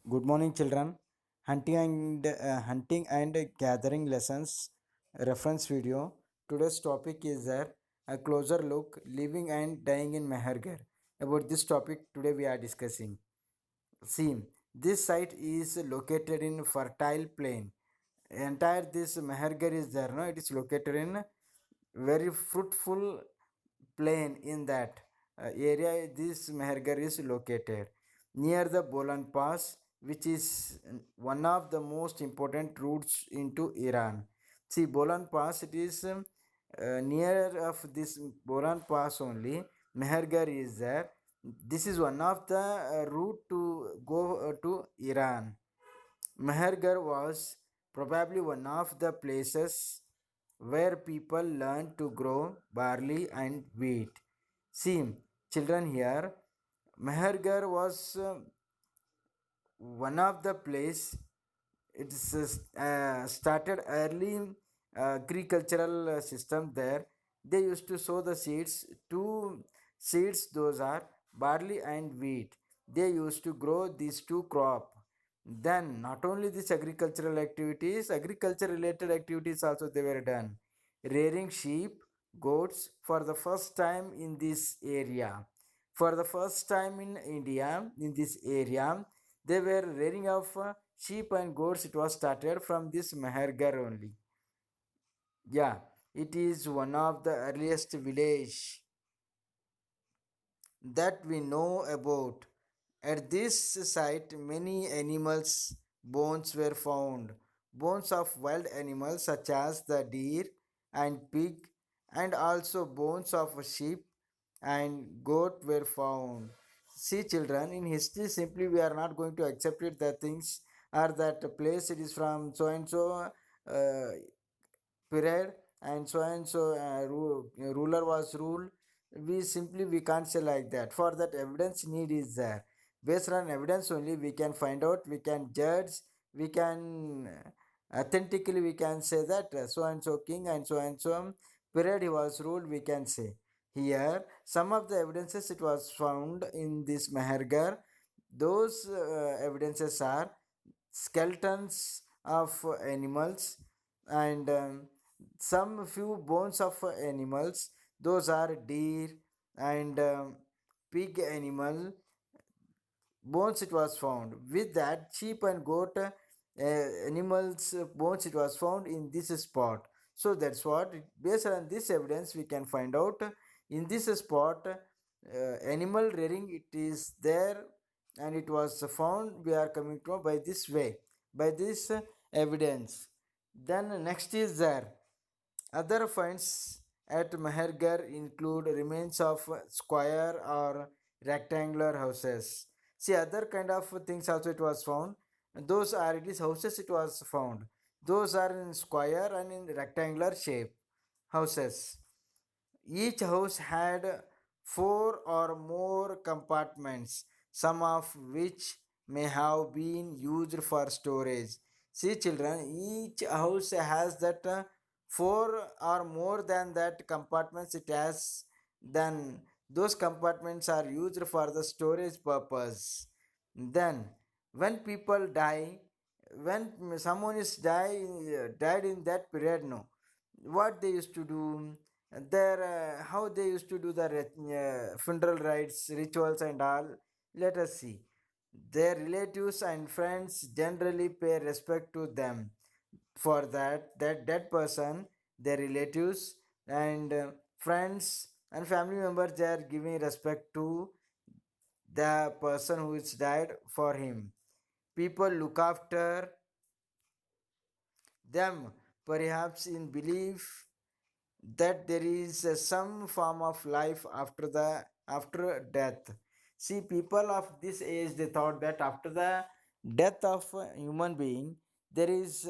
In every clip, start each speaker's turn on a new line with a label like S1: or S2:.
S1: Good morning, children. Hunting and gathering lessons reference video. Today's topic is a closer look living and dying in Mehergar. About this topic today we are discussing. See, this site is located in fertile plain. Entire this Mehergar is there. No, it is located in very fruitful plain in that area. This Mehergar is located near the Bolan Pass, which is one of the most important routes into Iran. See, Bolan Pass, it is near of this Bolan Pass only. Mehergar is there. This is one of the route to go to Iran. Mehergar was probably one of the places where people learned to grow barley and wheat. See, children here, Mehergar was one of the place. It's started early agricultural system there. They used to sow the seeds. Two seeds, those are barley and wheat. They used to grow these two crop. Then not only this agricultural activities, agriculture related activities also they were done. Rearing sheep, goats for the first time in this area. For the first time in India, in this area, they were rearing of sheep and goats. It was started from this Mehergar only. Yeah, it is one of the earliest village that we know about. At this site, many animals' bones were found. Bones of wild animals such as the deer and pig, and also bones of sheep and goat were found. See, children, in history, simply we are not going to accept it that things are that place it is from so and so period and so ruler was ruled. We simply we can't say like that. For that evidence need is there. Based on evidence only we can find out, we can judge, we can authentically we can say that so and so king and so period he was ruled, we can say. Here some of the evidences it was found in this Mehergar. Those evidences are skeletons of animals and some few bones of animals. Those are deer and pig animal bones it was found. With that sheep and goat animals bones it was found in this spot. So that's what based on this evidence we can find out in this spot animal rearing it is there, and it was found. We are coming to by this way, by this evidence. Then next is there other finds at Mehergar include remains of square or rectangular houses. See, other kind of things also it was found. Those are it is houses it was found. Those are in square and in rectangular shape houses. Each house had four or more compartments, some of which may have been used for storage. See, children, each house has that four or more than that compartments it has. Then those compartments are used for the storage purpose. Then, when people die, when someone is died in that period, no, what they used to do, their how they used to do the funeral rites rituals and all. Let us see. Their relatives and friends generally pay respect to them. For that dead person, their relatives and friends and family members, they are giving respect to the person who is died for him. People look after them, perhaps in belief that there is some form of life after the after death. See, people of this age they thought that after the death of a human being there is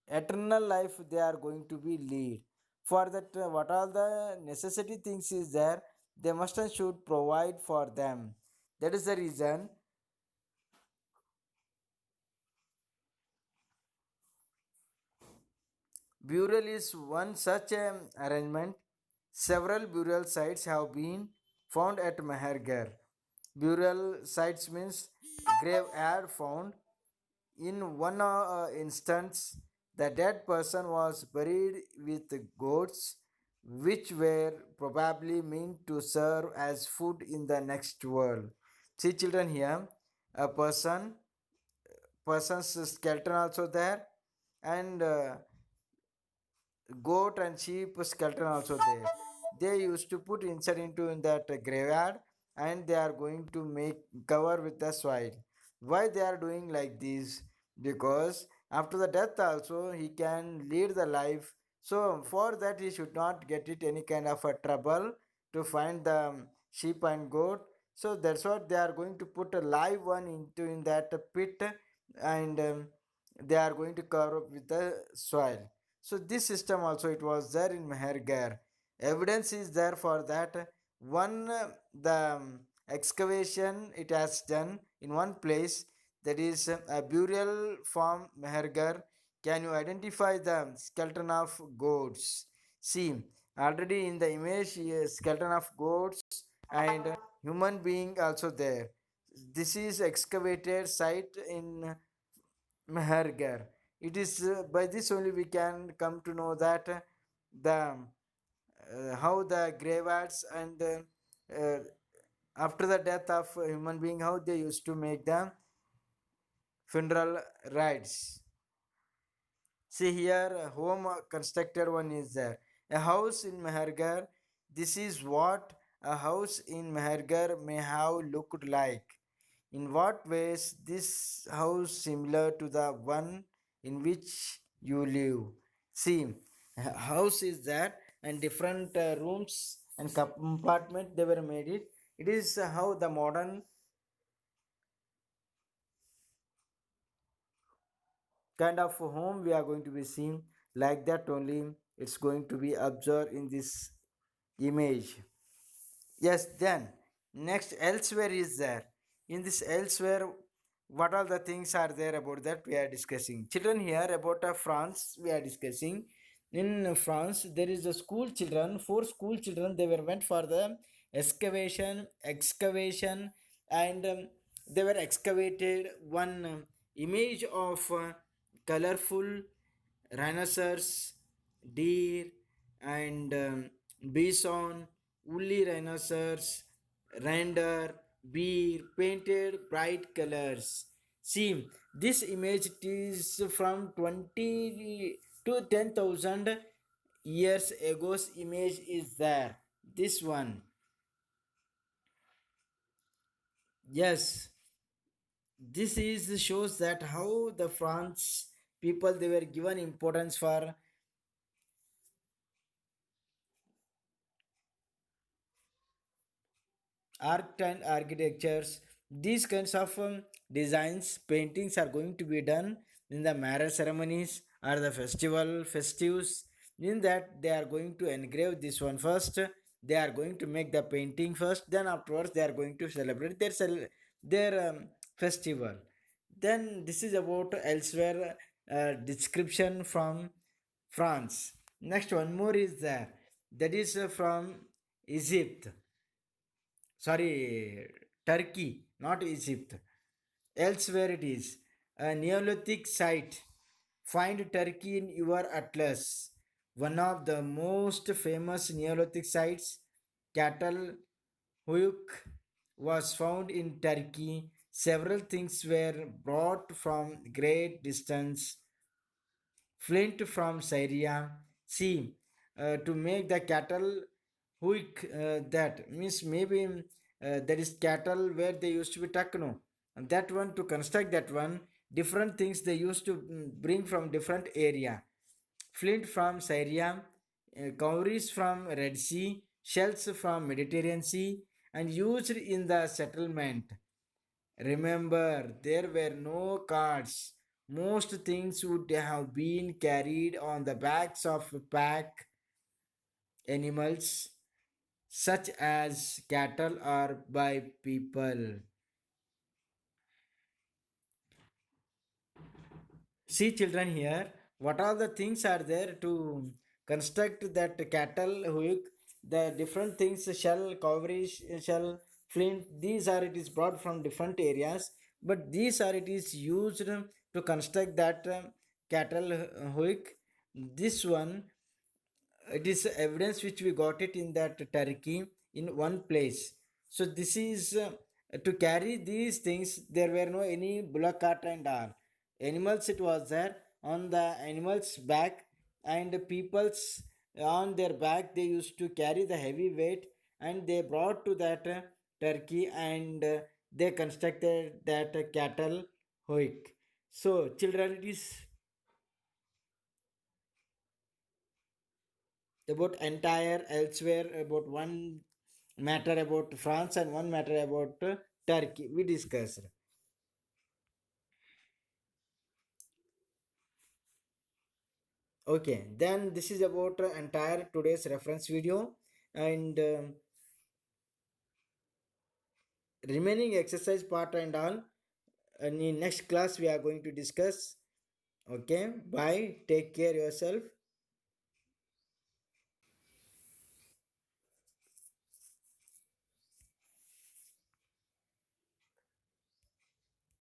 S1: eternal life they are going to be lead. For that what all the necessity things is there, they must and should provide for them. That is the reason burial is one such arrangement. Several burial sites have been found at Mehergar. Burial sites means graveyard found. In one instance, the dead person was buried with goats, which were probably meant to serve as food in the next world. See, children, here a person's skeleton also there, and goat and sheep skeleton also there. They used to put inside into in that graveyard, and they are going to make cover with the soil. Why they are doing like this? Because after the death also he can lead the life. So for that he should not get it any kind of a trouble to find the sheep and goat. So that's what they are going to put a live one into in that pit, and they are going to cover up with the soil. So this system also it was there in Mehergar. Evidence is there for that. One the excavation it has done in one place, that is a burial farm Mehergar. Can you identify the skeleton of goats? See, already in the image skeleton of goats and human being also there. This is excavated site in Mehergar. It is by this only we can come to know that the how the graveyards and uh, after the death of a human being, how they used to make the funeral rites. See here, a home constructed one is there. A house in Mehergar. This is what a house in Mehergar may have looked like. In what ways this house similar to the one in which you live? See, a house is there and different rooms and compartment they were made it. It is how the modern kind of home we are going to be seeing, like that only it's going to be observed in this image. Yes, then next elsewhere is there. In this elsewhere, what all the things are there about that we are discussing. Children, here about France we are discussing. In France, there is a school children, four school children. They were went for the excavation, and they were excavated one image of colorful rhinoceros, deer, and bison, woolly rhinoceros, reindeer, bear, painted bright colors. See, this image is from 20 to 10,000 years ago's image is there. This one. Yes, this is shows that how the France people they were given importance for art and architectures. These kinds of designs paintings are going to be done in the marriage ceremonies or the festives. In that they are going to engrave this one first, they are going to make the painting first, then afterwards they are going to celebrate their festival. Then this is about elsewhere description from France. Next one more is there, that is from Egypt, sorry, Turkey, not Egypt. Elsewhere it is a Neolithic site. Find Turkey in your atlas. One of the most famous Neolithic sites, Cattle Huyuk, was found in Turkey. Several things were brought from great distance. Flint from Syria. See, to make the cattle quick, that means maybe there is cattle where they used to be takno. And that one to construct that one, different things they used to bring from different area. Flint from Syria, cowries from Red Sea, shells from Mediterranean Sea, and used in the settlement. Remember, there were no carts. Most things would have been carried on the backs of pack animals, such as cattle, or by people. See, children, here, what all the things are there to construct that cattle hook? The different things, shell, coverage, shell, flint, these are it is brought from different areas. but these are it is used to construct that cattle hook. This one, it is evidence which we got it in that Turkey in one place. So this is to carry these things. There were no any bullock cart and all animals. It was there on the animals back, and people's on their back they used to carry the heavy weight, and they brought to that Turkey, and they constructed that cattle hoik. So children, it is about entire elsewhere about one matter about France and one matter about Turkey we discussed. Okay, then this is about entire today's reference video, and remaining exercise part and all in the next class we are going to discuss. Okay, bye, take care yourself.